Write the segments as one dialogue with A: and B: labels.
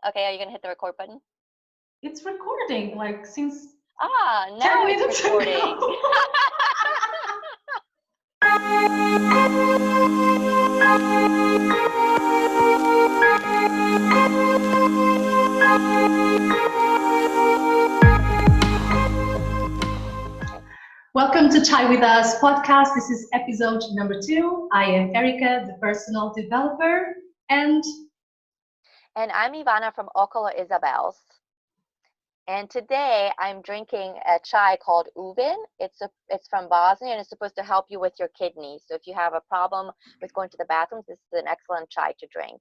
A: Okay, are you going to hit the record button?
B: It's recording, like, since
A: now
B: 10
A: it's
B: minutes
A: recording.
B: ago. Welcome to Chai With Us podcast. This is episode number 2. I am Erika, the personal developer, and
A: I'm Ivana from okoloizabells. And today I'm drinking a chai called uvin. It's from Bosnia and it's supposed to help you with your kidneys. So if you have a problem with going to the bathroom, this is an excellent chai to drink.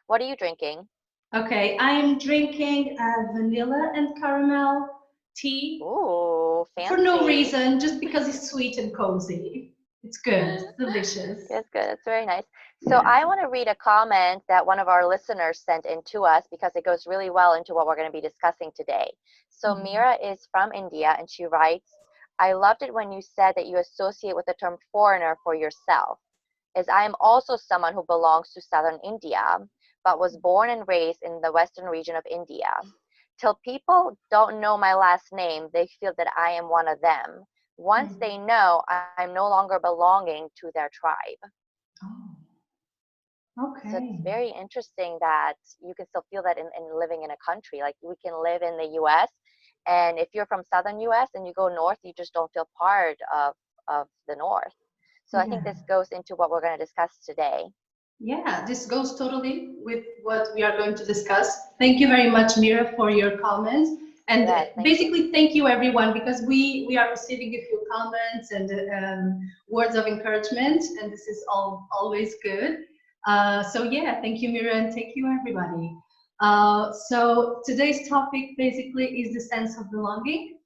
A: What are you drinking?
B: okay, I am drinking vanilla and caramel tea.
A: Ooh, fancy.
B: For no reason, just because it's sweet and cozy. It's good, it's delicious.
A: It's good. It's very nice. So I want to read a comment that one of our listeners sent in to us because it goes really well into what we're going to be discussing today. So Mira is from India and she writes, I loved it when you said that you associate with the term foreigner for yourself, as I am also someone who belongs to southern India, but was born and raised in the western region of India. Till people don't know my last name, they feel that I am one of them. Once they know, I'm no longer belonging to their tribe.
B: Oh, okay.
A: So it's very interesting that you can still feel that in living in a country. Like we can live in the U.S., and if you're from southern U.S. and you go north, you just don't feel part of the north. So I think this goes into what we're going to discuss today.
B: Yeah, this goes totally with what we are going to discuss. Thank you very much, Mira, for your comments. And thank you everyone, because we are receiving a few comments and words of encouragement, and this is always good. So yeah, thank you, Mira, and thank you everybody. So today's topic basically is the sense of belonging.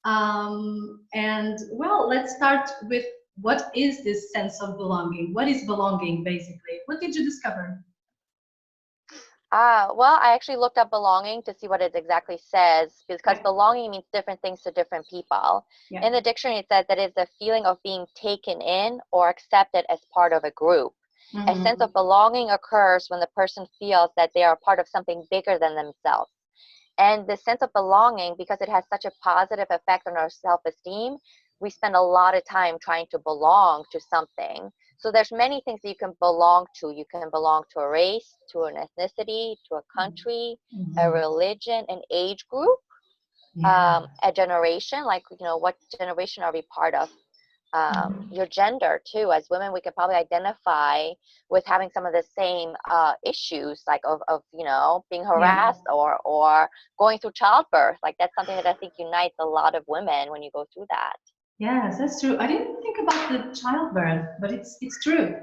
B: And well, let's start with what is this sense of belonging? What is belonging basically? What did you discover?
A: Well, I actually looked up belonging to see what it exactly says, because belonging means different things to different people. In the dictionary, it says that it's a feeling of being taken in or accepted as part of a group. A sense of belonging occurs when the person feels that they are part of something bigger than themselves. And the sense of belonging, because it has such a positive effect on our self-esteem, we spend a lot of time trying to belong to something. So there's many things that you can belong to. You can belong to a race, to an ethnicity, to a country, a religion, an age group, a generation, like, what generation are we part of? Your gender too. As women, we could probably identify with having some of the same issues, like of being harassed or going through childbirth. Like that's something that I think unites a lot of women when you go through that.
B: Yes, that's true. I didn't think about the childbirth, but it's true.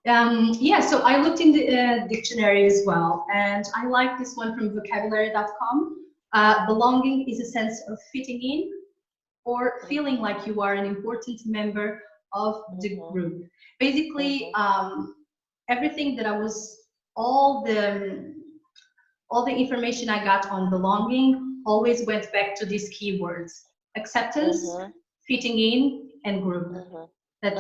B: Yeah, so I looked in the dictionary as well, and I like this one from vocabulary.com. Belonging is a sense of fitting in or feeling like you are an important member of the group. Basically, everything that all the information I got on belonging always went back to these keywords: acceptance, fitting in, and group. That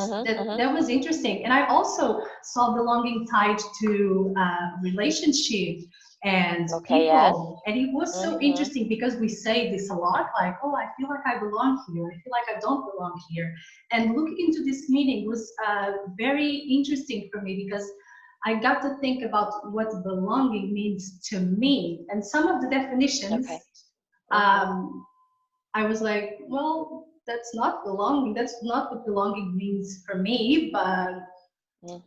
B: was interesting. And I also saw belonging tied to relationship and people. And it was so interesting because we say this a lot, like, oh, I feel like I belong here. I feel like I don't belong here. And looking into this meaning was very interesting for me, because I got to think about what belonging means to me. And some of the definitions, I was like, well, that's not belonging. That's not what belonging means for me, but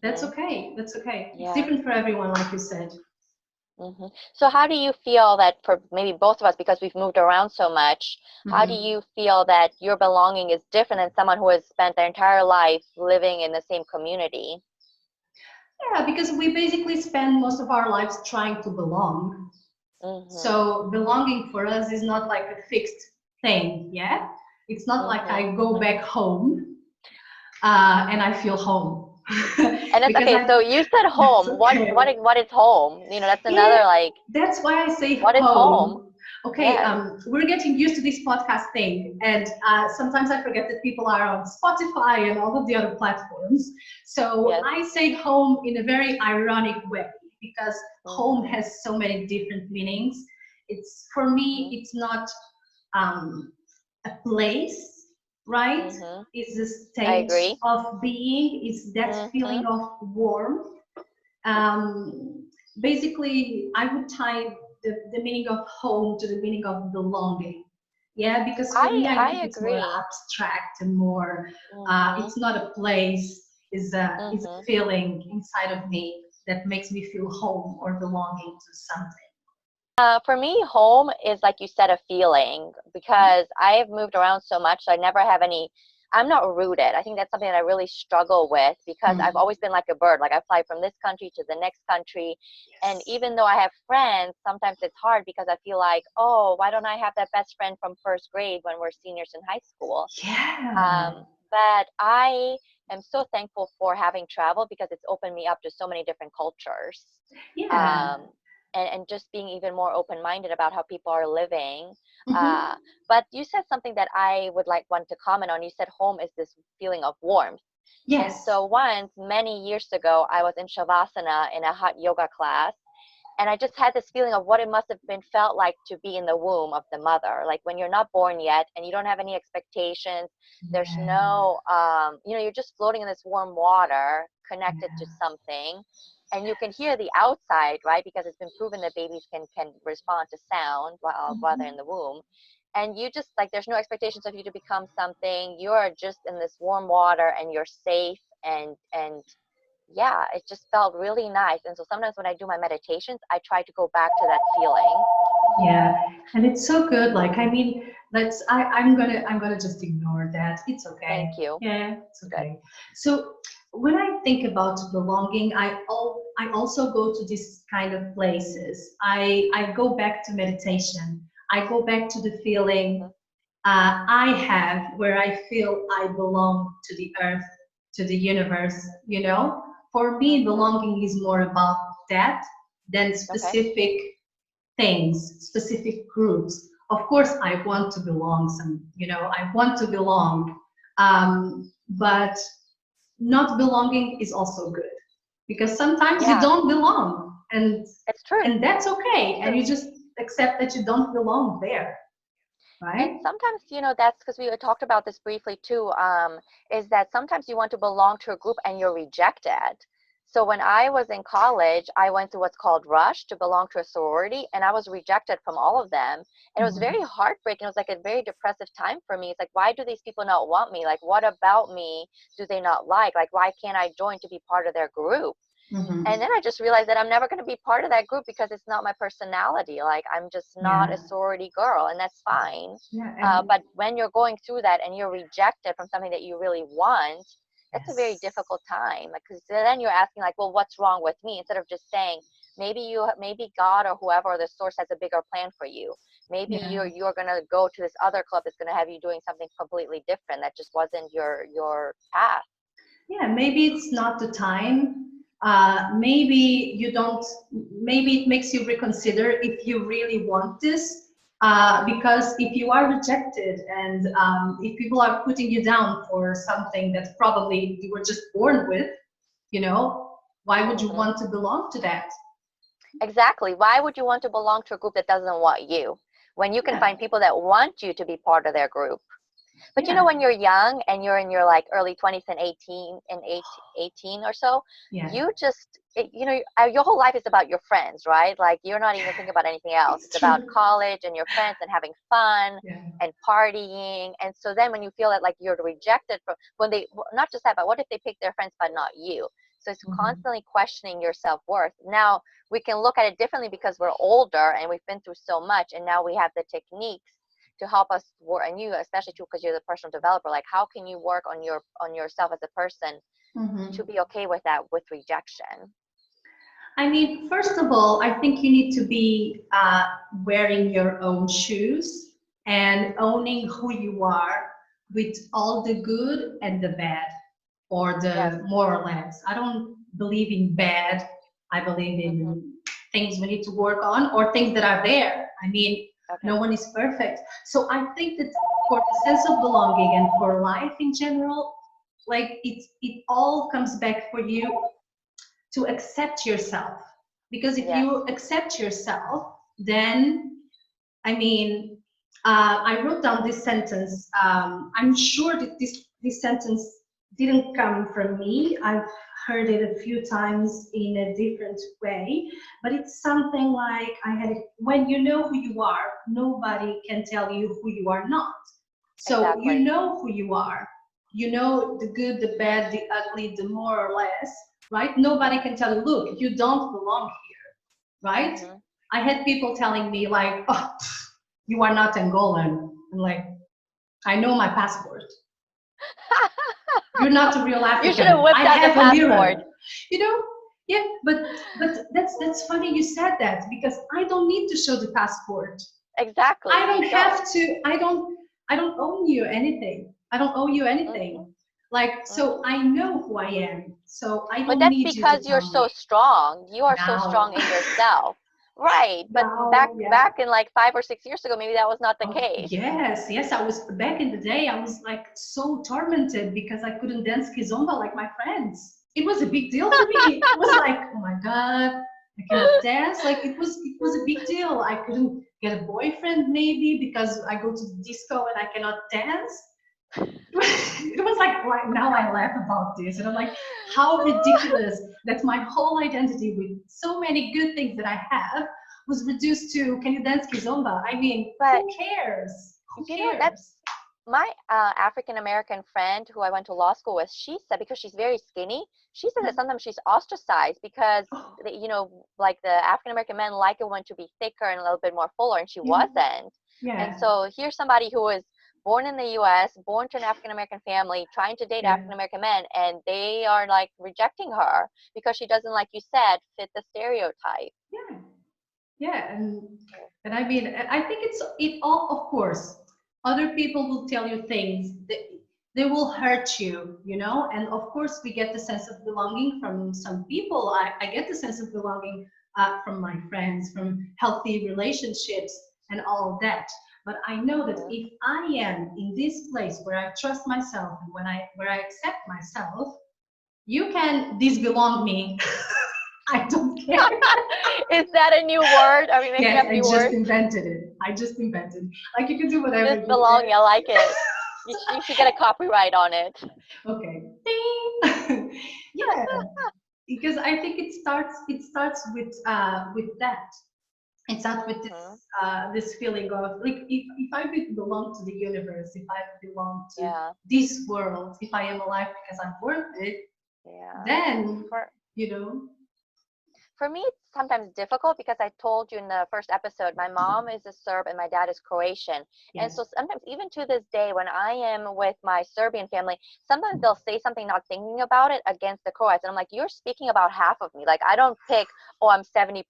B: that's okay. That's okay. It's different for everyone, like you said.
A: So how do you feel that, for maybe both of us, because we've moved around so much, how do you feel that your belonging is different than someone who has spent their entire life living in the same community?
B: Yeah, because we basically spend most of our lives trying to belong. So belonging for us is not like a fixed thing, yeah? It's not like I go back home and I feel home.
A: And that's okay. So you said home. What is home? That's another
B: That's why I say
A: what is home?
B: Okay, we're getting used to this podcast thing, and sometimes I forget that people are on Spotify and all of the other platforms. So I say home in a very ironic way. because home
A: Mm-hmm.
B: has so many different meanings. It's, for me,
A: Mm-hmm.
B: it's not a place, right?
A: Mm-hmm.
B: It's a
A: I
B: state
A: agree.
B: of being. It's that
A: Mm-hmm.
B: feeling of warmth. Um, Basically, I would tie the meaning of home to the meaning of belonging. Yeah, because for me, I
A: I
B: think it's more
A: agree.
B: abstract and more.
A: Mm-hmm.
B: It's not a place. Is a
A: Mm-hmm.
B: feeling inside of me that makes me feel home or belonging to something.
A: For me, home is like you said, a feeling because I've moved around so much, so I never have any. I'm not rooted. I think that's something that I really struggle with because I've
B: Hmm.
A: always been like a bird. Like I fly from this country to the next country, and
B: Yes.
A: even though I have friends, sometimes it's hard because I feel like, oh, why don't I have that best friend from first grade when we're seniors in high school?
B: Yeah.
A: But I am so thankful for having traveled because it's opened me up to so many different cultures.
B: Yeah.
A: Um, and just being even more open-minded about how people are living.
B: Hmm.
A: Uh, but you said something that I would like want to comment on. You said home is this feeling of warmth. And
B: Yes.
A: so once, many years ago, I was in Shavasana in a hot yoga class, and I just had this feeling of what it must have been felt like to be in the womb of the mother, like when you're not born yet and you don't have any expectations. There's
B: Yeah.
A: no, you're just floating in this warm water, connected to
B: Yeah.
A: something, and you can hear the outside, right? Because it's been proven that babies can respond to sound while they're in
B: Mhm.
A: the womb. And you just like there's no expectations of you to become something. You're just in this warm water and you're safe and yeah, it just felt really nice. And so sometimes when I do my meditations, I try to go back to that feeling.
B: Yeah, and it's so good. Like, I mean, I'm gonna just ignore that. It's
A: Thank
B: okay.
A: you.
B: Yeah, it's
A: Good.
B: okay. So when I think about belonging, I also go to these kind of places. I go back to meditation. I go back to the feeling
A: Hmm.
B: I have where I feel I belong to the earth, to the universe. You know, for me,
A: Hmm.
B: belonging is more about that than
A: Okay.
B: specific things, specific groups. Of course, I want to belong. I want to belong, but not belonging is also good because sometimes you
A: Yeah,
B: don't belong,
A: it's true.
B: and that's okay,
A: It's
B: and
A: true.
B: you just accept that you don't belong there,
A: And
B: right?
A: sometimes, that's because we had talked about this briefly too, is that sometimes you want to belong to a group and you're rejected. So when I was in college, I went through what's called Rush to belong to a sorority, and I was rejected from all of them. And it was very
B: Mhm.
A: heartbreaking. It was like a very depressive time for me. It's like, why do these people not want me? Like, what about me do they not like? Like, why can't I join to be part of their group?
B: Mhm.
A: And then I just realized that I'm never going to be part of that group because it's not my personality. Like I'm just not a
B: Yeah,
A: sorority girl, and that's fine.
B: yeah, and
A: But when you're going through that and you're rejected from something that you really want, that's a very
B: yes,
A: difficult time. Because then you're asking like, well, what's wrong with me? Instead of just saying, maybe God or whoever or the source has a bigger plan for you. Maybe
B: yeah,
A: you're gonna go to this other club that's gonna have you doing something completely different that just wasn't your path.
B: yeah. Maybe it's not the time. Maybe you don't. Maybe it makes you reconsider if you really want this. Because if you are rejected and if people are putting you down for something that probably you were just born with, why would you
A: Hmm.
B: want to belong to that?
A: Exactly. Why would you want to belong to a group that doesn't want you when you can
B: Yeah,
A: find people that want you to be part of their group? But
B: yeah,
A: when you're young and you're in your like early 20s and 18 or so,
B: yeah.
A: you just, your whole life is about your friends, right? Like you're not even thinking about anything else.
B: It's
A: It's about
B: true.
A: college and your friends and having fun
B: Yeah.
A: and partying. And so then when you feel that like you're rejected from not just that, but what if they pick their friends but not you? So it's
B: Mhm.
A: constantly questioning your self-worth. Now we can look at it differently because we're older and we've been through so much, and now we have the techniques to help us work, and you especially too because you're the personal developer, like how can you work on yourself as a person to
B: Mhm.
A: be okay with that, with rejection.
B: I mean, first of all, I think you need to be wearing your own shoes and owning who you are with all the good and the bad, or
A: Yes.
B: the more or less. I don't believe in bad. I believe
A: Hmm.
B: in things we need to work on or things that are there. I mean,
A: Okay.
B: no one is perfect. So I think that for the sense of belonging and for life in general, like it all comes back for you to accept yourself. Because if
A: Yes.
B: you accept yourself, then, I mean, I wrote down this sentence. I'm sure that this sentence didn't come from me. I've heard it a few times in a different way, but it's something like I had it, when you know who you are, nobody can tell you who you are not. So you
A: Exactly.
B: know who you are. You know the good, the bad, the ugly, the more or less, right? Nobody can tell you, look, you don't belong here, right?
A: Mm-hmm.
B: I had people telling me like, oh, you are not Angolan. I'm like, I know my passport. You're not a real
A: You should have
B: African. I
A: whipped out the
B: have a
A: passport.
B: mirror. You know? Yeah, but that's funny you said that, because I don't need to show the passport.
A: Exactly.
B: I don't
A: You don't.
B: have to. I don't owe you anything. I don't owe you anything.
A: Mm-mm.
B: Like, so
A: Mm-mm.
B: I know who I am. So I
A: But
B: don't
A: that's
B: need you to
A: because you're
B: tell me
A: so strong. You are so
B: now.
A: strong in yourself. Right. But back
B: Now, yeah.
A: back in like 5 or 6 years ago, maybe that was not the
B: Oh,
A: case.
B: yes, yes. I was back in the day. I was like so tormented because I couldn't dance kizomba like my friends. It was a big deal for me. It was like, oh my god, I cannot dance. Like it was a big deal. I couldn't get a boyfriend maybe because I go to the disco and I cannot dance. It was like now I laugh about this and I'm like, how ridiculous that my whole identity with so many good things that I have was reduced to, can you dance kizomba? I mean,
A: But
B: who cares? Who
A: that's
B: cares?
A: my African American friend who I went to law school with. She said, because she's very skinny, she said that sometimes she's ostracized because
B: Oh,
A: like the African American men like it when to be thicker and a little bit more fuller, and she
B: yeah,
A: wasn't. And
B: yeah,
A: so here's somebody who was born in the U.S., born to an African American family, trying to date
B: yeah,
A: African American men, and they are like rejecting her because she doesn't, like you said, fit the stereotype.
B: yeah, yeah. And I mean, I think it all, of course, other people will tell you things that they will hurt you, you know. And of course, we get the sense of belonging from some people. I get the sense of belonging from my friends, from healthy relationships, and all of that. But I know that
A: Mhm.
B: if I am in this place where I trust myself and where I accept myself, you can disbelong me. I don't care.
A: Is that a new word? Are we making
B: Yes,
A: up
B: I
A: new
B: just
A: words?
B: invented it. I just invented. Like you can do whatever
A: This
B: you.
A: belonging, I like it. You should get a copyright on it.
B: Okay. Ding. Yeah, because I think it starts with that. It starts with
A: Hmm.
B: this feeling of like, if I belong to the universe, if I belong to
A: Yeah,
B: this world, if I am alive because I'm worth it,
A: yeah.
B: then
A: For
B: you know.
A: for me, it's sometimes difficult because I told you in the first episode, my mom is a Serb and my dad is Croatian. And so
B: Yes.
A: sometimes, even to this day, when I am with my Serbian family, sometimes they'll say something not thinking about it against the Croats. And I'm like, you're speaking about half of me. Like, I don't pick, oh, I'm 70%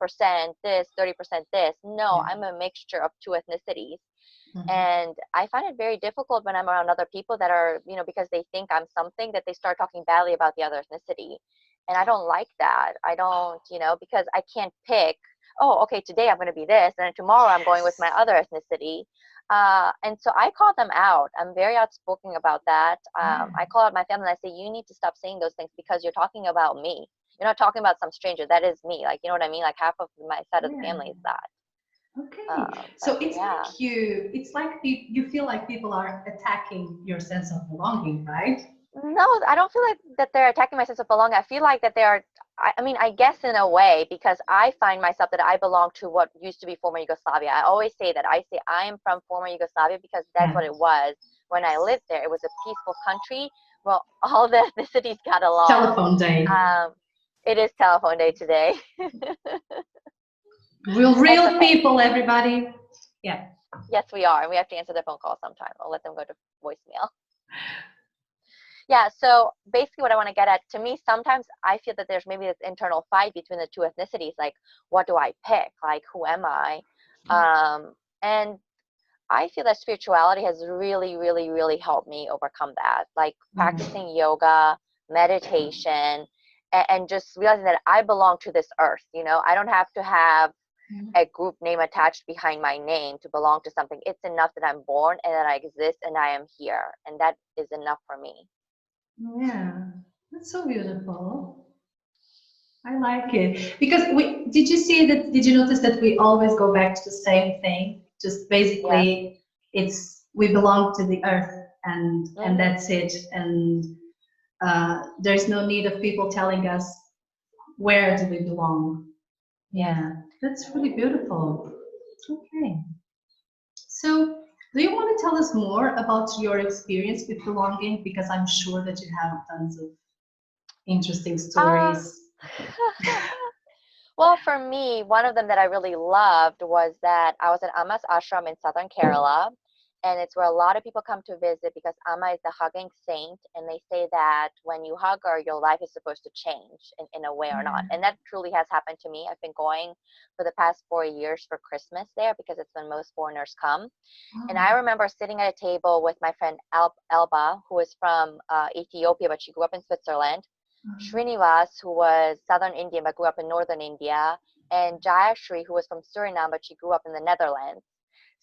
A: this, 30% this. No,
B: Yeah.
A: I'm a mixture of two ethnicities.
B: Mhm.
A: And I find it very difficult when I'm around other people that are, because they think I'm something, that they start talking badly about the other ethnicity. And I don't like that. I don't, because I can't pick, oh, okay, today I'm going to be this, and then tomorrow I'm going with my
B: Yes.
A: other ethnicity. And so I call them out. I'm very outspoken about that.
B: Yeah.
A: I call out my family and I say, you need to stop saying those things because you're talking about me. You're not talking about some stranger. That is me. Like, you know what I mean? Like half of my side of the
B: Yeah.
A: family is that.
B: Okay.
A: But
B: So it's
A: yeah.
B: like you feel like people are attacking your sense of belonging, right?
A: No, I don't feel like that they're attacking my sense of belonging. I feel like that they are, I mean, I guess in a way, because I find myself that I belong to what used to be former Yugoslavia. I always say that. I say I am from former Yugoslavia because that's
B: Yeah.
A: what it was when I
B: Yes.
A: lived there. It was a peaceful country. Well, all the ethnicities got along.
B: Telephone day.
A: Um, it is telephone day today. It's
B: Real
A: okay.
B: people, everybody. Yeah.
A: Yes, we are. And we have to answer their phone call sometime. I'll let them go to voicemail. Yeah, so basically what I want to get at, to me, sometimes I feel that there's maybe this internal fight between the two ethnicities, like, what do I pick? Like, who am I? And I feel that spirituality has really, really, really helped me overcome that. Like
B: Yeah.
A: practicing yoga, meditation, and just realizing that I belong to this earth. I don't have to have a group name attached behind my name to belong to something. It's enough that I'm born and that I exist and I am here. And that is enough for me.
B: Yeah. That's so beautiful. I like it because did you see that? Did you notice that we always go back to the same thing? Just
A: Yes.
B: basically, it's we belong to the earth, and
A: Mhm.
B: that's it. And there's no need of people telling us where do we belong.
A: Yes.
B: Yeah, that's really beautiful. Okay, so do you want to tell us more about your experience with belonging? Because I'm sure that you have tons of interesting
A: Uh,
B: stories.
A: well, for me, one of them that I really loved was that I was at Amma's ashram in southern Kerala, and it's where a lot of people come to visit because Amma is the hugging saint, and they say that when you hug her, your life is supposed to change in a way or not.
B: Yeah.
A: And that truly has happened to me. I've been going for the past 4 years for Christmas there because it's when most foreigners come. And I
B: Oh.
A: remember sitting at a table with my friend Elba, who is from Ethiopia, but she grew up in Switzerland. Srinivas, who was southern Indian but grew up in northern India, and Jayashri, who was from Suriname but she grew up in the Netherlands.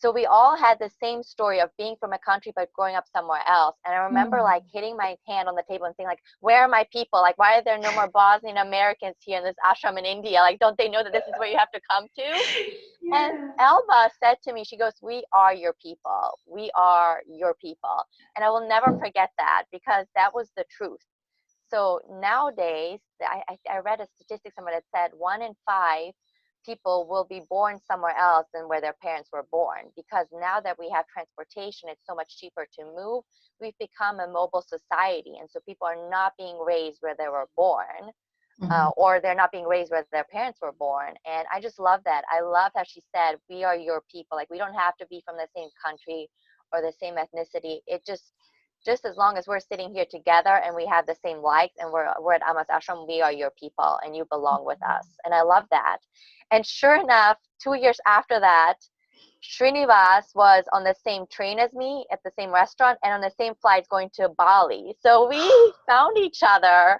A: So we all had the same story of being from a country but growing up somewhere else. And I remember
B: Oh.
A: like hitting my hand on the table and saying like, where are my people? Like, why are there no more Bosnian Americans here in this ashram in India? Like, don't they know that this is where you have to come to? And
B: Yeah.
A: Elba said to me, she goes, we are your people. We are your people. And I will never forget that because that was the truth. So nowadays, I read a statistic somewhere that said 1 in 5 people will be born somewhere else than where their parents were born because now that we have transportation, it's so much cheaper to move. We've become a mobile society. And so people are not being raised where they were born.
B: Mhm.
A: Or they're not being raised where their parents were born. And I just love that. I love how she said, we are your people. Like, we don't have to be from the same country or the same ethnicity. It just as long as we're sitting here together and we have the same likes and we're at Amas Ashram, we are your people and you belong with us. And I love that. And sure enough, 2 years after that, Srinivas was on the same train as me at the same restaurant and on the same flight going to Bali. So we found each other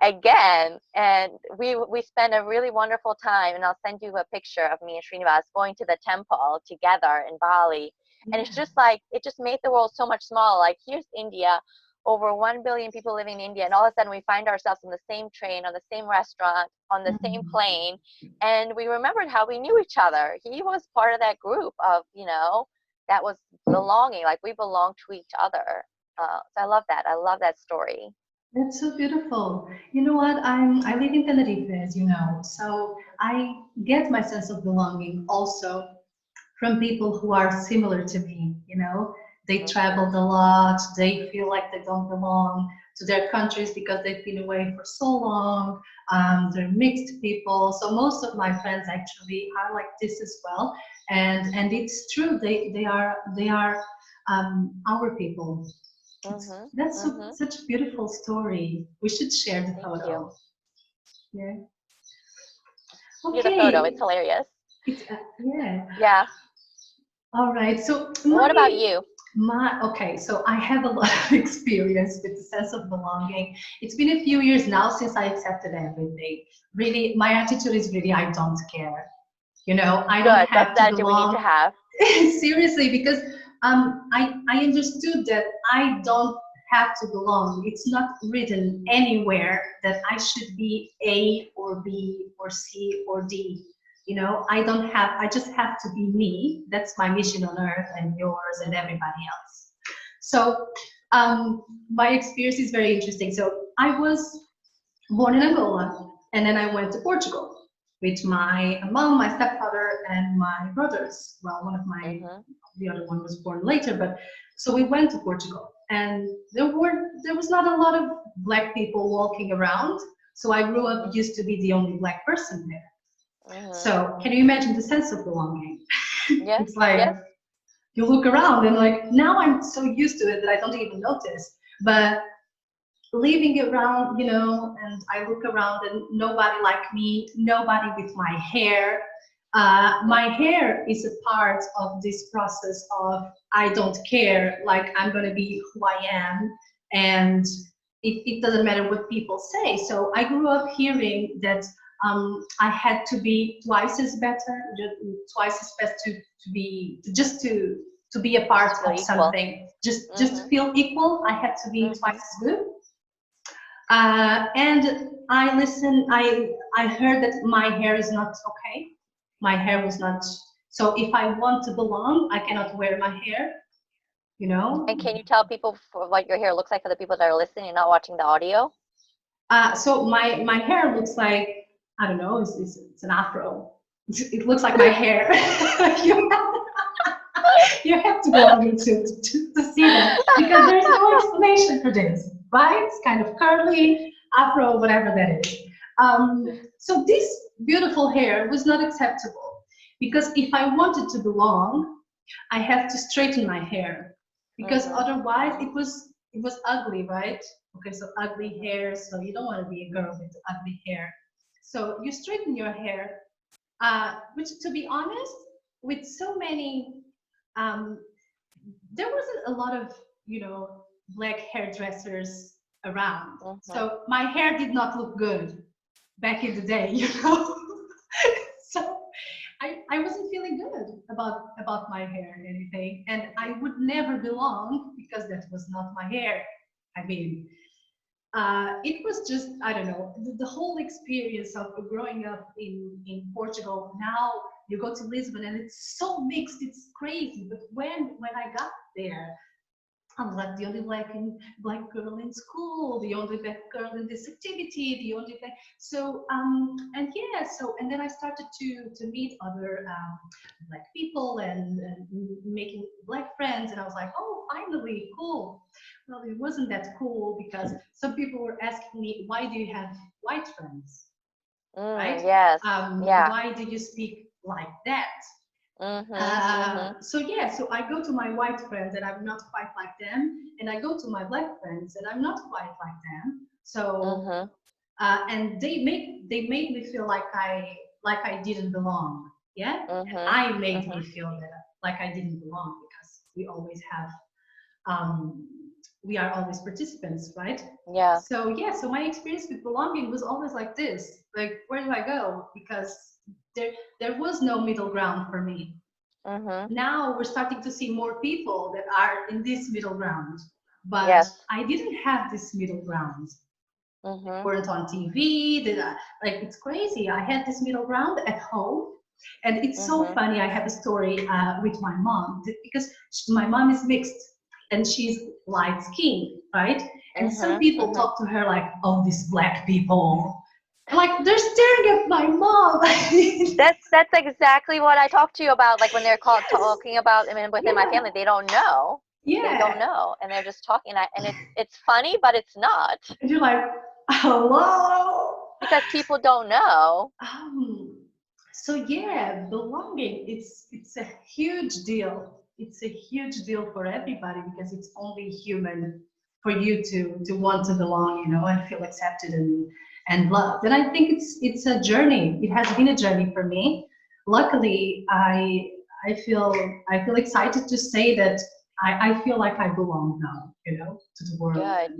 A: again, and we spent a really wonderful time. And I'll send you a picture of me and Srinivas going to the temple together in Bali. And it's
B: Yeah.
A: just like it just made the world so much smaller. Like here's India, over 1 billion people living in India, and all of a sudden we find ourselves on the same train, on the same restaurant, on the same
B: Mhm.
A: plane, and we remembered how we knew each other. He was part of that group of that was belonging. Like we belong to each other. So I love that. I love that story.
B: That's so beautiful. You know what? I live in Tenerife, as you know, so I get my sense of belonging also from people who are similar to me. They
A: Hmm.
B: traveled a lot. They feel like they don't belong to their countries because they've been away for so long. They're mixed people. So most of my friends actually are like this as well, and it's true. They are our people.
A: Mhm.
B: That's
A: Mhm.
B: such a beautiful story. We should share the
A: Thank you.
B: photo. Yeah.
A: See the photo.
B: Okay.
A: It's hilarious.
B: It's yeah.
A: Yeah.
B: All right. So
A: What about you?
B: okay. So I have a lot of experience with the sense of belonging. It's been a few years now since I accepted everything. Really, my attitude is really I don't care. I don't
A: Good. That's
B: have
A: the
B: to
A: attitude we need to
B: belong.
A: have.
B: Seriously, because I understood that I don't have to belong. It's not written anywhere that I should be A or B or C or D. I don't have. I just have to be me. That's my mission on earth, and yours, and
A: Mhm.
B: everybody else. So my experience is very interesting. So I was born in Angola, and then I went to Portugal with my mom, my stepfather, and my brothers. Well,
A: Mhm.
B: the other one was born later, but so we went to Portugal, and there was not a lot of black people walking around. So I grew up
A: Mhm.
B: used to be the only black person there.
A: Mhm.
B: So can you imagine the sense of belonging?
A: Yes.
B: It's like
A: Yes.
B: you look around and like now I'm so used to it that I don't even notice. But living around, and I look around and nobody like me, nobody with my hair. My
A: Mhm.
B: hair is a part of this process of I don't care, like I'm going to be who I am, and it doesn't matter what people say. So I grew up hearing that I had to be twice as better, twice as best to be just to be a part
A: To feel
B: of
A: equal.
B: something, just to
A: Mhm.
B: feel equal. I had to be twice
A: Mhm.
B: as good. And I listened. I heard that my hair is not okay. My hair was not. So if I want to belong, I cannot wear my hair. You
A: And
B: know.
A: can you tell people what your hair looks like for the people that are listening and not watching the audio?
B: So my hair looks like, I don't know. It's an afro. It looks like my hair. you, you have to go on YouTube to see that, because there's no explanation for this, right? It's kind of curly, afro, whatever that is. So this beautiful hair was not acceptable, because if I wanted to belong, I have to straighten my hair, because otherwise it was ugly, right? Okay, so ugly hair, so you don't want to be a girl with ugly hair. So you straighten your hair, which, to be honest, with so many, um, there wasn't a lot of, black hairdressers around. So my hair did not look good back in the day. So I wasn't feeling good about my hair and anything, and I would never belong because that was not my hair. I mean, it was just, I don't know, the whole experience of growing up in Portugal. Now you go to Lisbon and it's so mixed, it's crazy. But when I got there, I'm like the only black girl in school, the only black girl in this activity, the only black. So and yeah, so and then I started to meet other black people, and making black friends, and I was like, oh, finally, cool. Well, it wasn't that cool, because some people were asking me, why do you have white friends, right?
A: Yes. Yeah.
B: Why do you speak like that?
A: Mm-hmm.
B: So yeah, so I go to my white friends and I'm not quite like them, and I go to my black friends and I'm not quite like them. So
A: Mm-hmm.
B: and they made me feel like I didn't belong. Yeah, and
A: Mm-hmm.
B: I made
A: Mm-hmm.
B: me feel that like I didn't belong, because um, we are always participants, right?
A: Yeah.
B: So yeah, so my experience with belonging was always like this, like, where do I go? Because there was no middle ground for me.
A: Mm-hmm.
B: Now we're starting to see more people that are in this middle ground, but
A: Yes.
B: I didn't have this middle ground.
A: Mm-hmm.
B: Weren't on TV. Like, it's crazy. I had this middle ground at home, and it's so
A: Mm-hmm.
B: funny. I have a story with my mom, because my mom is mixed and she's light skinned, right? And some
A: Mm-hmm.
B: people
A: Mm-hmm.
B: talk to her like, "Oh, these black people." Like, they're staring at my mom.
A: That's exactly what I talked to you about. Like when they're talking about, I mean, within my
B: Yeah,
A: family, they don't know. They don't
B: yeah.
A: know, and they're just talking. And it's funny, but it's not,
B: And you're like, hello.
A: because people don't know.
B: Um, so yeah, belonging, it's a huge deal. It's a huge deal for everybody, because it's only human for you to want to belong, and feel accepted and loved. And I think it's a journey. It has been a journey for me. Luckily, I feel excited to say that I feel like I belong now, to the world.
A: Good.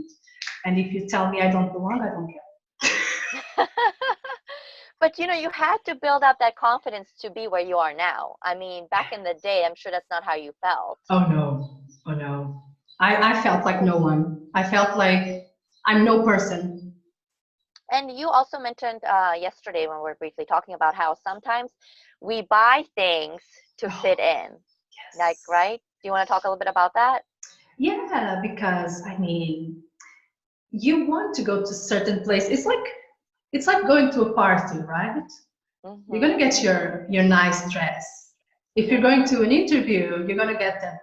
B: And if you tell me I don't belong, I don't care.
A: But you had to build up that confidence to be where you are now. I mean, back in the day, I'm sure that's not how you felt.
B: Oh no, oh no. I felt like no one. I felt like I'm no person.
A: And you also mentioned yesterday when we were briefly talking about how sometimes we buy things to
B: Oh,
A: fit in. Like,
B: yes.
A: right? Do you want to talk a little bit about that?
B: Yeah, because I mean, you want to go to certain place. It's like going to a party, right? You're gonna
A: Mhm.
B: get
A: Mhm.
B: your nice dress. If you're going
A: Mhm.
B: to an interview, you're gonna get that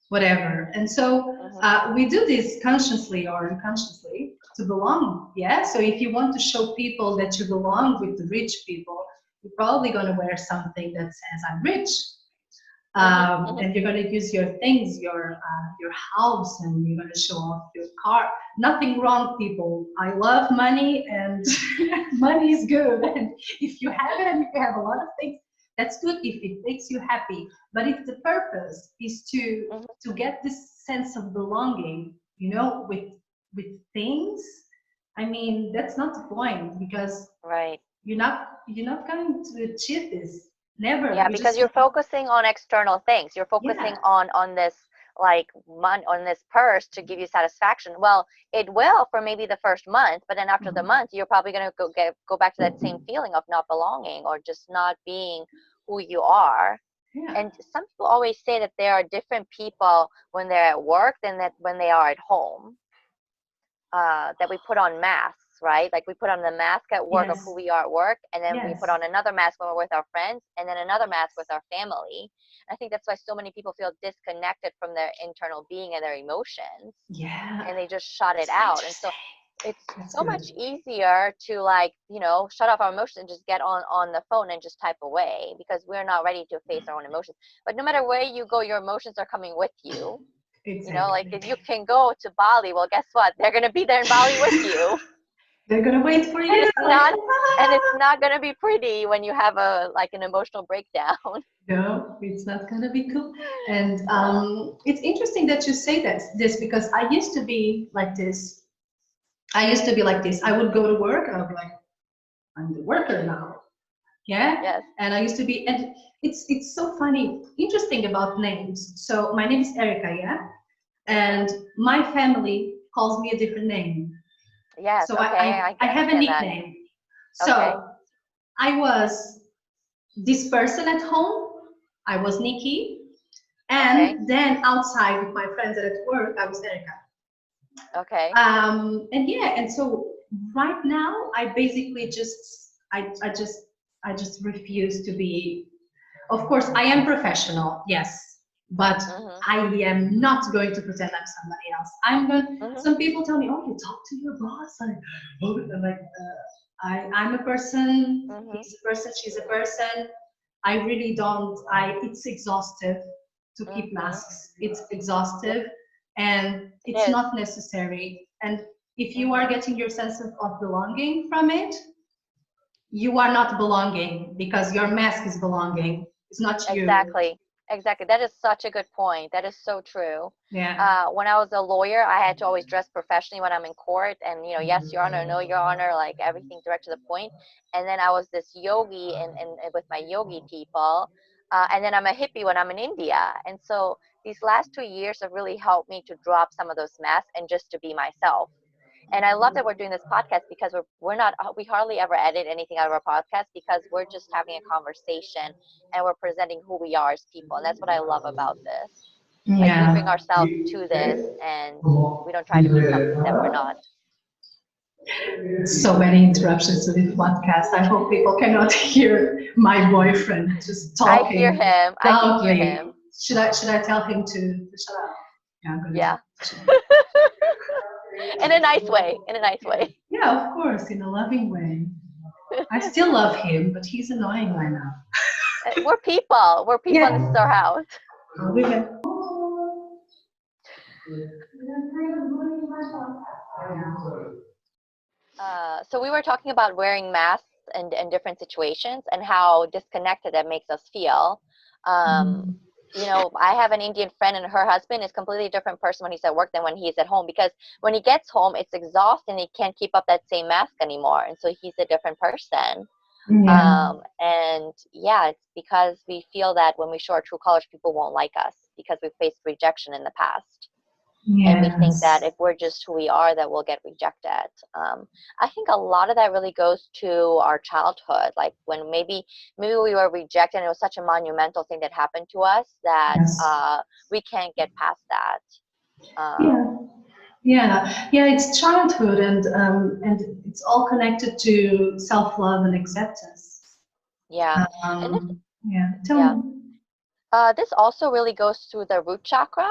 B: whatever. And so
A: Mhm.
B: we do this consciously or unconsciously to belong. Yeah. So if you want to show people that you belong with the rich people, you're probably going to wear something that says "I'm rich,"
A: Mhm. Mhm.
B: and you're going to use your things, your house, and you're going to show off your car. Nothing wrong, people. I love money, and money is good. And if you have it, and if you have a lot of things, that's good if it makes you happy. But if the purpose is to
A: Mhm.
B: to get this sense of belonging, with things, I mean, that's not the point, because
A: Right.
B: you're not going to achieve this. Never.
A: Yeah,
B: You
A: because
B: just
A: you're focusing on external things. You're focusing
B: yeah.
A: on this. like money on this purse to give you satisfaction. Well, it will for maybe the first month, but then after the month, you're probably going to go back to that same feeling of not belonging or just not being who you are.
B: Yeah.
A: And some people always say that there are different people when they're at work than that when they are at home. That we put on masks, right? Like we put on the mask at work of who we are at work, and then we put on another mask when we're with our friends, and then another mask with our family. I think that's why so many people feel disconnected from their internal being and their emotions.
B: Yeah.
A: And they just shut it out. And so it's so much easier to, like, you know, shut off our emotions and just get on the phone and just type away, because we're not ready to face our own emotions. But no matter where you go, your emotions are coming with you.
B: Exactly.
A: You know, like if you can go to Bali, well, guess what? They're going to be there in Bali with you.
B: They're going to wait for you.
A: And it's not going to be pretty when you have an emotional breakdown.
B: No, it's not going to be cool. And it's interesting that you say this because I used to be like this. I would go to work and I'd be like, I'm the worker now. Yeah.
A: Yes.
B: And I used to be, and it's so funny, interesting about names. So my name is Erika, yeah, and my family calls me a different name.
A: Yes.
B: So
A: okay.
B: I have a nickname. So
A: okay.
B: I was this person at home. I was Nikki, and then outside with my friends and at work, I was Erika.
A: Okay.
B: And so right now, I basically I just refuse to be. Of course, I am professional, yes, but I am not going to pretend I'm somebody else. I'm going. Some people tell me, "Oh, you talk to your boss." I'm a person. He's a person. She's a person. I really don't. It's exhaustive to keep masks. It's exhaustive, and it's not necessary. And if you are getting your sense of belonging from it, you are not belonging because your mask is belonging. It's not you.
A: Exactly. That is such a good point. That is so true.
B: Yeah.
A: When I was a lawyer, I had to always dress professionally when I'm in court, and yes, your honor, no, your honor, like everything direct to the point. And then I was this yogi and with my yogi people, and then I'm a hippie when I'm in India. And so these last 2 years have really helped me to drop some of those masks and just to be myself. And I love that we're doing this podcast because we hardly ever edit anything out of our podcast because we're just having a conversation and we're presenting who we are as people. And that's what I love about this. Like we bring ourselves to this and we don't try to be something that we're not.
B: So many interruptions to this podcast. I hope people cannot hear my boyfriend just talking.
A: I hear him. I can hear him.
B: Should I tell him to shut up? Yeah, I'm gonna.
A: Yeah. In a nice way.
B: Yeah, of course, in a loving way. I still love him, but he's annoying right now.
A: We're people. And this is our house. So we were talking about wearing masks in different situations and how disconnected that makes us feel. I have an Indian friend, and her husband is a completely different person when he's at work than when he's at home, because when he gets home, it's exhausting. He can't keep up that same mask anymore, and so he's a different person. It's because we feel that when we show our true colors, people won't like us because we've faced rejection in the past. And we think that if we're just who we are, that we'll get rejected. I think a lot of that really goes to our childhood, like when maybe we were rejected and it was such a monumental thing that happened to us that we can't get past that.
B: It's childhood, and it's all connected to self-love and acceptance.
A: This also really goes to the root chakra.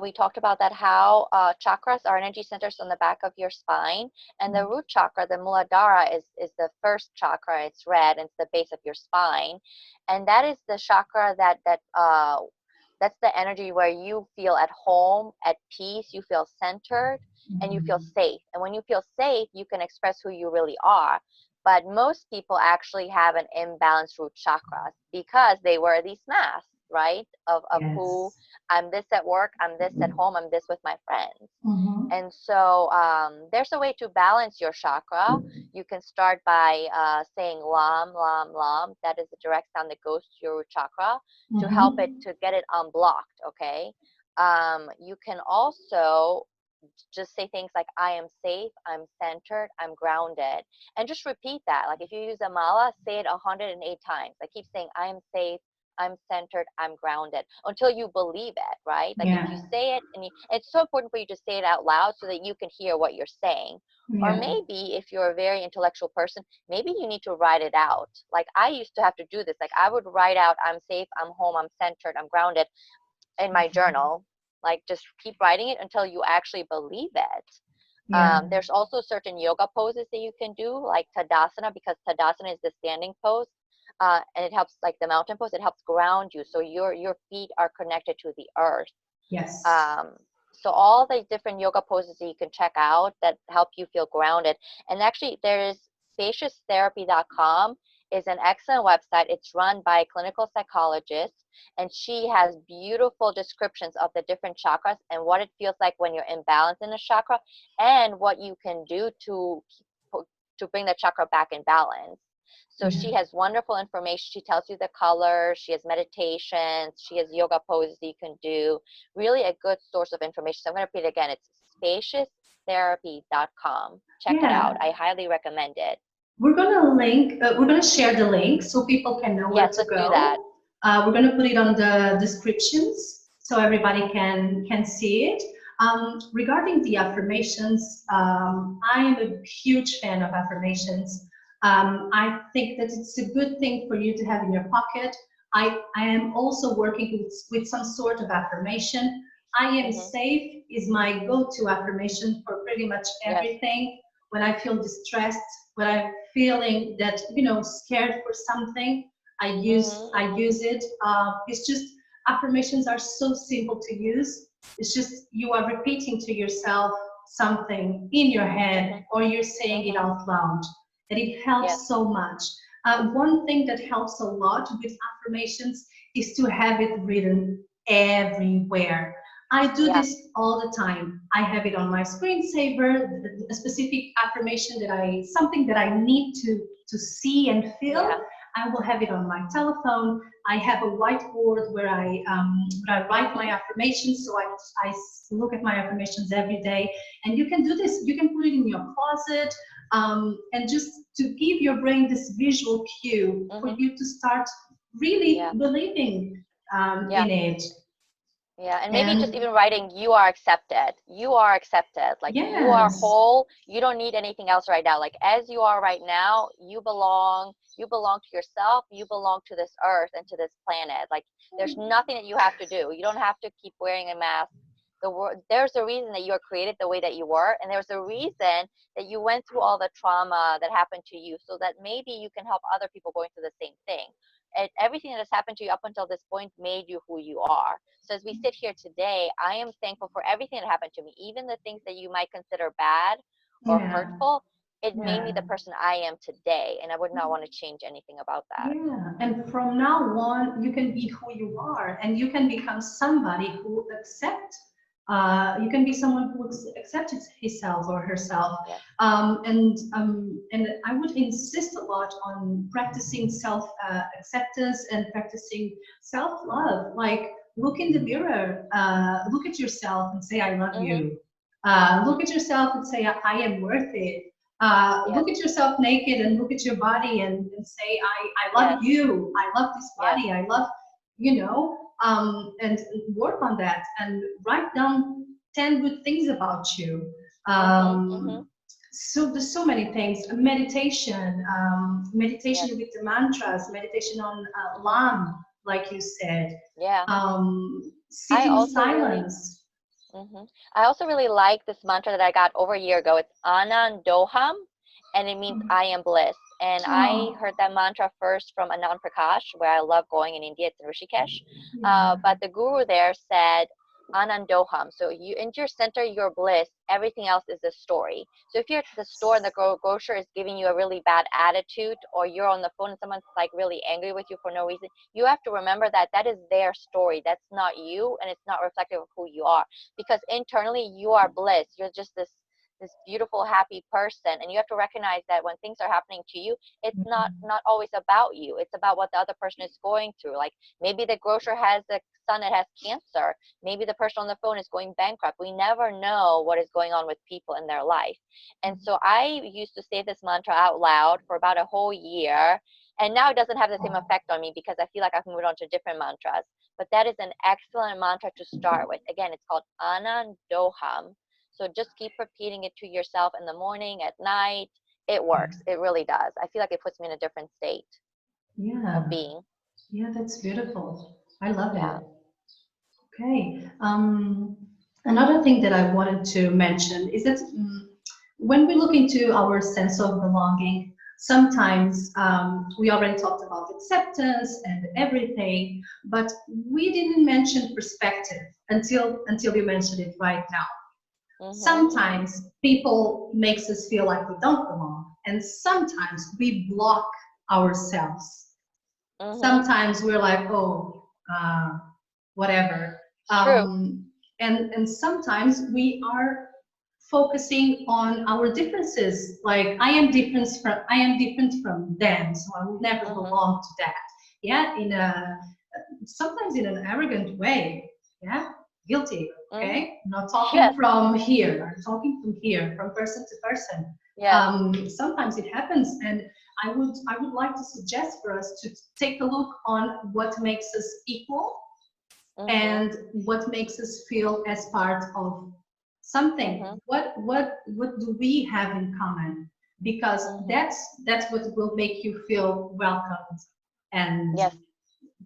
A: We talked about that, how chakras are energy centers on the back of your spine, and the root chakra, the Muladhara, is the first chakra. It's red, and it's the base of your spine, and that is the chakra that's the energy where you feel at home, at peace, you feel centered, and you feel safe. And when you feel safe, you can express who you really are. But most people actually have an imbalanced root chakra because they wear these masks, right? Of who I'm this at work, I'm this at home, I'm this with my friends. And so there's a way to balance your chakra. You can start by saying Lam, Lam, Lam. That is the direct sound that goes to your root chakra to help it, to get it unblocked, okay? You can also just say things like, I am safe, I'm centered, I'm grounded, and just repeat that. Like if you use a mala, say it 108 times. Like keep saying, I am safe, I'm centered, I'm grounded, until you believe it, right? Like if you
B: Yeah.
A: say it, and it's so important for you to say it out loud so that you can hear what you're saying. Or
B: Yeah.
A: maybe if you're a very intellectual person, maybe you need to write it out. Like I used to have to do this. Like I would write out, I'm safe, I'm home, I'm centered, I'm grounded, in my journal. Like just keep writing it until you actually believe it.
B: Yeah.
A: There's also certain yoga poses that you can do, like Tadasana, because Tadasana is the standing pose, and it helps, like the mountain pose. It helps ground you, so your feet are connected to the earth.
B: Yes.
A: Um, so all the different yoga poses that you can check out that help you feel grounded. And actually, there is spacioustherapy.com is an excellent website. It's run by a clinical psychologist, and she has beautiful descriptions of the different chakras and what it feels like when you're imbalanced in a chakra, and what you can do to bring the chakra back in balance. So
B: Yeah.
A: she has wonderful information. She tells you the colors. She has meditations. She has yoga poses that you can do. Really a good source of information. So I'm going to repeat it again. It's spacioustherapy.com. Check it out.
B: Yeah.
A: I highly recommend it.
B: We're gonna share the link so people can know where
A: Yes,
B: to
A: let's do that.
B: go. We're gonna put it on the descriptions so everybody can see it. Regarding the affirmations, I am a huge fan of affirmations. I think that it's a good thing for you to have in your pocket. I am also working with some sort of affirmation. I am
A: Hmm.
B: safe is my go-to affirmation for pretty much
A: Yes.
B: everything. When I feel distressed, when I'm feeling that, scared for something, I
A: Hmm.
B: use it. It's just affirmations are so simple to use. It's just you are repeating to yourself something in your head,
A: Hmm.
B: or you're saying it
A: Hmm.
B: out loud, and it
A: Yes.
B: helps so much. One thing that helps a lot with affirmations is to have it written everywhere. I do
A: Yeah.
B: this all the time. I have it on my screensaver, a specific affirmation something that I need to see and feel.
A: Yeah.
B: I will have it on my telephone. I have a whiteboard where I write my
A: Hmm.
B: affirmations. So look at my affirmations every day. And you can do this. You can put it in your closet, and just to give your brain this visual cue for
A: Hmm.
B: you to start really
A: Yeah.
B: believing
A: Yeah.
B: in it.
A: Yeah, and maybe just
B: And
A: even writing, you are accepted. You are accepted. Like you are
B: yes,
A: whole. You don't need anything else right now. Like as you are right now, you belong. You belong to yourself. You belong to this earth and to this planet. Like there's nothing that you have to do. You don't have to keep wearing a mask. There's a reason that you are created the way that you were, and there's a reason that you went through all the trauma that happened to you, so that maybe you can help other people going through the same thing. Everything that has happened to you up until this point made you who you are. So as we sit here today, I am thankful for everything that happened to me, even the things that you might consider bad or
B: yeah,
A: hurtful. It made me
B: yeah.
A: the person I am today, and I would not want to change anything about that.
B: Yeah, and from now on, you can be who you are, and you can become somebody who accepts. You can be someone who accepts himself or herself,
A: Yes.
B: and I would insist a lot on practicing self acceptance and practicing self love. Like look in the mirror, look at yourself and say, "I love
A: Mhm.
B: you." Look
A: Mhm.
B: at yourself and say, "I am worth it."
A: Yes.
B: Look at yourself naked and look at your body and say, I love
A: Yes.
B: you. I love this
A: Yes.
B: body. I love, and work on that and write down 10 good things about you.
A: Mhm. Mhm.
B: So there's so many things. Meditation, meditation
A: Yes.
B: with the mantras, meditation on
A: Mhm.
B: Lam, like you said.
A: Yeah.
B: Sit
A: I
B: in
A: also really
B: silence.
A: I also really like this mantra that I got over a year ago. It's Anandoham, and it means I am bliss. And I
B: Oh,
A: heard that mantra first from Anand Prakash, where I love going in India. It's in Rishikesh.
B: yeah.
A: But the guru there said Anandoham. So you into your center, your bliss. Everything else is a story. So if you're at the store and the grocer is giving you a really bad attitude, or you're on the phone and someone's like really angry with you for no reason, you have to remember that that is their story. That's not you, and it's not reflective of who you are, because internally you are bliss. You're just this beautiful, happy person. And you have to recognize that when things are happening to you, it's not always about you. It's about what the other person is going through. Like maybe the grocer has a son that has cancer. Maybe the person on the phone is going bankrupt. We never know what is going on with people in their life. And so I used to say this mantra out loud for about a whole year. And now it doesn't have the same effect on me because I feel like I've moved on to different mantras. But that is an excellent mantra to start with. Again, it's called Anandoham. So just keep repeating it to yourself in the morning, at night. It works. It really does. I feel like it puts me in a different state of being.
B: Yeah, that's beautiful. I love
A: Yeah.
B: it. Okay. Another thing that I wanted to mention is that when we look into our sense of belonging, sometimes we already talked about acceptance and everything, but we didn't mention perspective until you mentioned it right now. Sometimes people makes us feel like we don't belong, and sometimes we block ourselves. Sometimes we're like, oh, whatever.
A: True.
B: And sometimes we are focusing on our differences. Like I am different from them, so I will never belong to that. Yeah, in a sometimes in an arrogant way. Yeah, guilty. Okay, not talking from here. I'm talking from here, from person to person. Sometimes it happens, and I would like to suggest for us to take a look on what makes us equal and what makes us feel as part of something. What do we have in common? Because that's what will make you feel welcomed and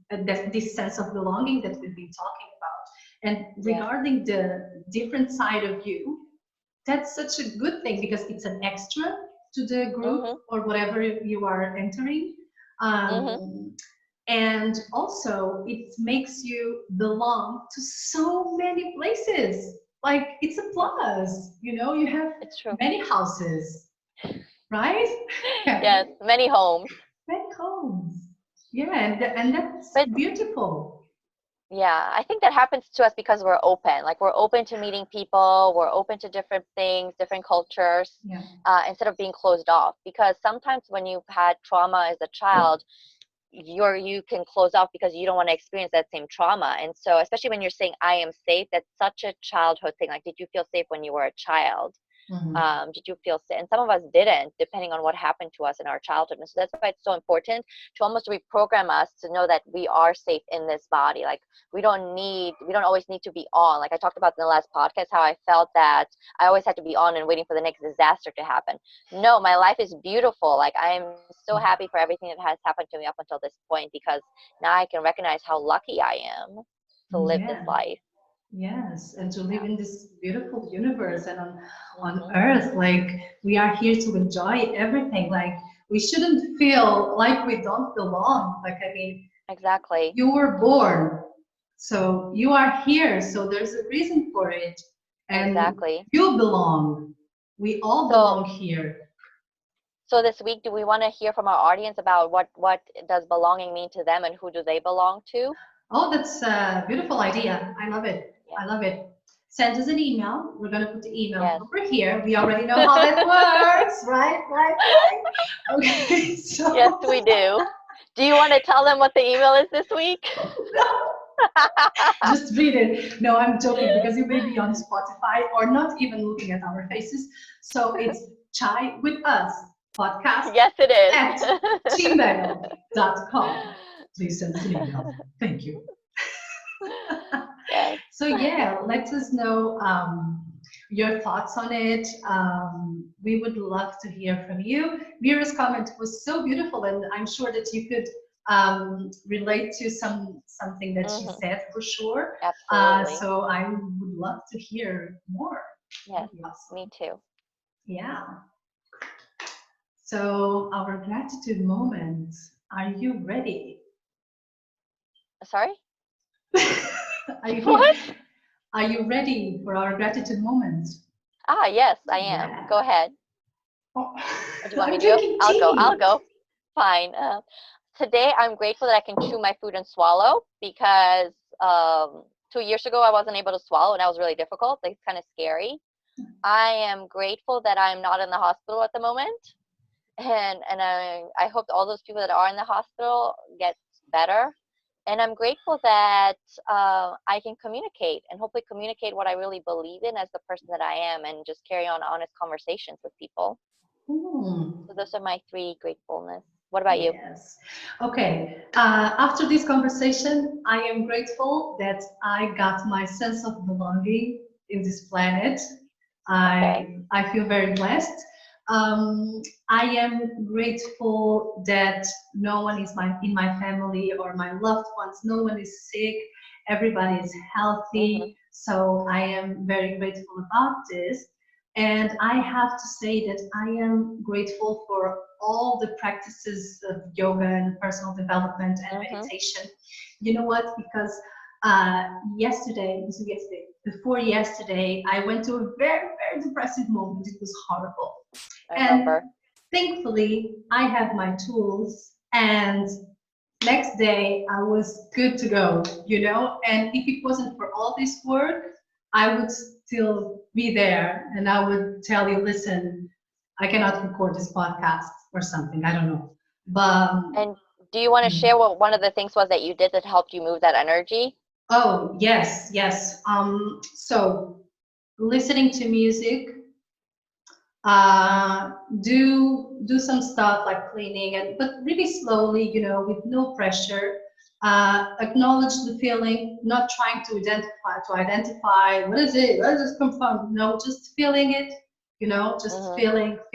B: this sense of belonging that we've been talking about. And regarding the different side of you, that's such a good thing because it's an extra to the group or whatever you are entering. And also it makes you belong to so many places. Like it's a plus, you have many houses, right?
A: Yes, many homes.
B: Many homes. Yeah, and that's beautiful.
A: Yeah, I think that happens to us because we're open. Like we're open to meeting people, we're open to different things, different cultures, instead of being closed off. Because sometimes when you've had trauma as a child, you can close off because you don't want to experience that same trauma. And so especially when you're saying I am safe, that's such a childhood thing. Like, did you feel safe when you were a child? Did you feel safe? And some of us didn't, depending on what happened to us in our childhood. And so that's why it's so important to almost reprogram us to know that we are safe in this body. Like we don't always need to be on. Like I talked about in the last podcast, how I felt that I always had to be on and waiting for the next disaster to happen. No, my life is beautiful. Like I am so happy for everything that has happened to me up until this point, because now I can recognize how lucky I am to live this life.
B: Yes, and to live in this beautiful universe and on Earth, like we are here to enjoy everything. Like we shouldn't feel like we don't belong. Like I mean,
A: exactly.
B: You were born, so you are here. So there's a reason for it, and
A: exactly.
B: You belong. We all belong here.
A: So this week, do we want to hear from our audience about what does belonging mean to them and who do they belong to?
B: Oh, that's a beautiful idea. I love it. I love it. Send us an email. We're going to put the email over here. We already know how that works, right? Okay. So.
A: Yes, we do. Do you want to tell them what the email is this week?
B: No. Just read it. No, I'm joking because you may be on Spotify or not even looking at our faces. So it's Chai with Us podcast.
A: Yes, it is.
B: At gmail.com. Please send us an email. Thank you.
A: Yes.
B: So yeah, let us know your thoughts on it. We would love to hear from you. Mira's comment was so beautiful, and I'm sure that you could relate to something that she said for sure.
A: Absolutely.
B: So I would love to hear more.
A: Yes, awesome. Me too.
B: Yeah. So our gratitude moment. Are you ready?
A: Sorry?
B: Are you
A: what?
B: Are you ready for our gratitude moment?
A: Ah, yes, I am. Yeah. Go ahead.
B: Oh.
A: Do you want me to go? I'll go. Fine. Today, I'm grateful that I can chew my food and swallow, because 2 years ago, I wasn't able to swallow, and that was really difficult. Like, it's kind of scary. I am grateful that I'm not in the hospital at the moment. And I hope all those people that are in the hospital get better. And I'm grateful that I can communicate and hopefully communicate what I really believe in as the person that I am and just carry on honest conversations with people.
B: Hmm.
A: So those are my 3 gratefulness. What about you?
B: Yes. Okay. After this conversation, I am grateful that I got my sense of belonging in this planet.
A: Okay.
B: I feel very blessed. I am grateful that no one is in my family or my loved ones. No one is sick. Everybody is
A: Mhm.
B: healthy. So I am very grateful about this. And I have to say that I am grateful for all the practices of yoga and personal development and
A: Mhm.
B: meditation. You know what? Because before yesterday, I went to a very, very depressive moment. It was horrible.
A: I
B: And
A: remember.
B: thankfully, I have my tools. And next day, I was good to go, you know? And if it wasn't for all this work, I would still be there and I would tell you, listen, I cannot record this podcast or something. I don't know. But
A: And do you want to share what one of the things was that you did that helped you move that energy?
B: oh, yes, yes. So listening to music, uh, do some stuff like cleaning and but really slowly, you know, with no pressure. Acknowledge the feeling, not trying to identify what is it, where does this come from? No, just feeling it, you know, just
A: Mhm.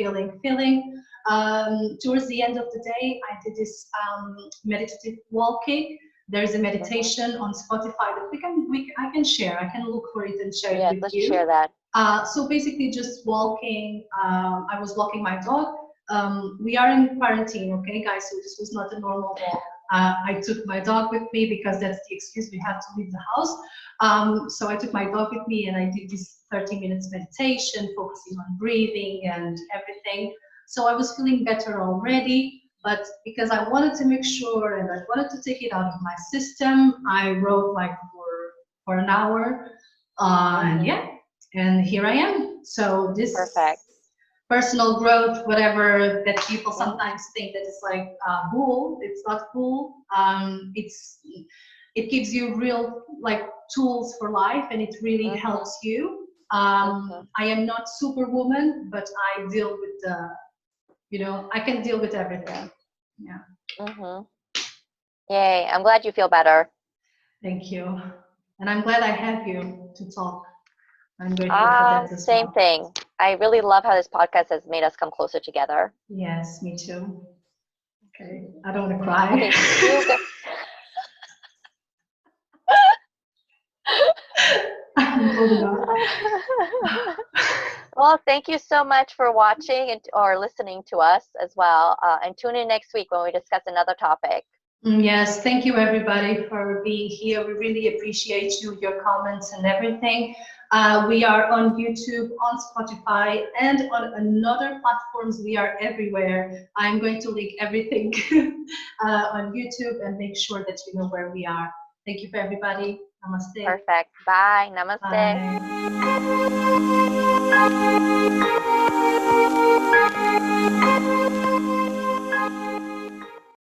B: feeling. Towards the end of the day, I did this meditative walking. There's a
A: Mhm.
B: meditation on Spotify that I can share. I can look for it and share it
A: Yes,
B: with
A: let's share
B: you.
A: that.
B: So basically, just walking. I was walking my dog. We are in quarantine, okay, guys? So this was not a normal walk. I took my dog with me because that's the excuse we have to leave the house. So I took my dog with me and I did this 30 minutes meditation, focusing on breathing and everything. So I was feeling better already. But because I wanted to make sure and I wanted to take it out of my system, I wrote like for an hour. And
A: Mhm.
B: yeah, and here I am. So
A: Perfect.
B: this personal growth, whatever that people
A: Mhm.
B: sometimes think that it's like bull, it's not bull. It gives you real like tools for life, and it really
A: Mhm.
B: helps you.
A: Mhm.
B: I am not superwoman, but I deal with the, you know, I can deal with everything. Yeah,
A: Mhm. Yay! I'm glad you feel better.
B: thank you, and I'm glad I have you to talk. I'm grateful for that as
A: Same
B: well.
A: thing. I really love how this podcast has made us come closer together.
B: Yes, me too. Okay, I don't want to
A: Okay,
B: cry.
A: you go.
B: I'm holding on.
A: Well, thank you so much for watching and or listening to us as well. And tune in next week when we discuss another topic.
B: Yes, thank you everybody for being here. We really appreciate you, your comments and everything. We are on YouTube, on Spotify, and on another platforms. We are everywhere. I'm going to link everything on YouTube and make sure that you know where we are. Thank you for everybody. Namaste.
A: Perfect. Bye. Namaste.
B: Bye.